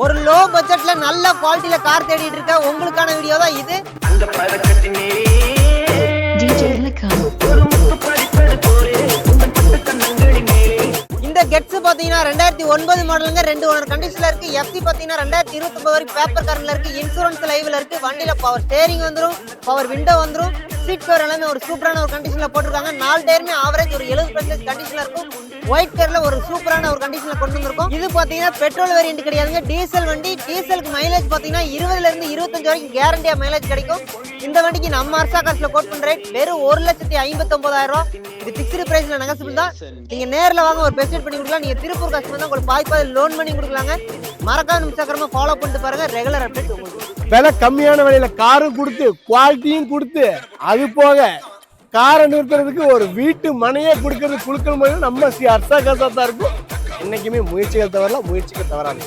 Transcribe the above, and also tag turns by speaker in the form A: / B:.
A: ஒரு லோ பட்ஜெட்ல நல்ல குவாலிட்டியில கார் தேடிட்டு இருக்க உங்களுக்கான வீடியோ தான் இது. இந்த கெட்ஸ் பாத்தீங்கன்னா 2009 மாடலுங்க, 2 ஓனர் கண்டிஷன்ல இருக்கு. எஃப்சி பாத்தீங்கன்னா 2029 வரைக்கும் பேப்பர் கார்ல இருக்கு. இன்சூரன்ஸ் லைவ்ல இருக்கு. வண்டியில பவர் ஸ்டேரிங் வந்துரும், பவர் விண்டோ வந்துரும். சீட் கவர் எல்லாமே ஒரு சூப்பரான ஒரு கண்டிஷன்ல போட்டிருக்காங்க. 4 டயருமே ஆவரேஜ் ஒரு 70% கண்டிஷன்ல இருக்கும். ஒயிட் கலர்ல ஒரு சூப்பரான ஒரு கண்டிஷன்ல கொண்டு வந்திருக்கும். இது பாத்தீங்கன்னா பெட்ரோல் வேரியன்ட் கிடையாதுங்க, டீசல் வண்டி. டீசலுக்கு மைலேஜ் பாத்தீங்கன்னா 20ல இருந்து 25 வரைக்கும் கேரண்டியா மைலேஜ் கிடைக்கும். இந்த வண்டிக்கு நம்ம அர்சா காசுல கோட் பண்ற ரேட் வெறும் 1,59,000 ரூபாய். இது பிக்ஸ்டு பிரைஸ்ல நெகோசியபிள் தான். நீங்க நேர்ல வாங்க ஒரு பெஸ்ட் பண்ணி கொடுக்கலாம். நீங்க திருப்பூர் கஸ்டமர் தான், உங்களுக்கு பாதி லோன் பண்ணி கொடுக்கலாங்க. மறக்காம நிமிஷமா ஃபாலோ பண்ணிட்டு பாருங்க. ரெகுலர் அப்டேட் உங்களுக்கு.
B: விலை கம்மியான விலையில காரும் கொடுத்து குவாலிட்டியும் கொடுத்து அது போக காரை நிறுத்துறதுக்கு ஒரு வீட்டு மனையே கொடுக்கறது குழுக்கள் முறையில் நம்ம ஸ்ரீ அர்சா காசா தான் இருக்கும். என்னைக்குமே முயற்சிகள் தவறலாம், முயற்சிகள் தவறாது.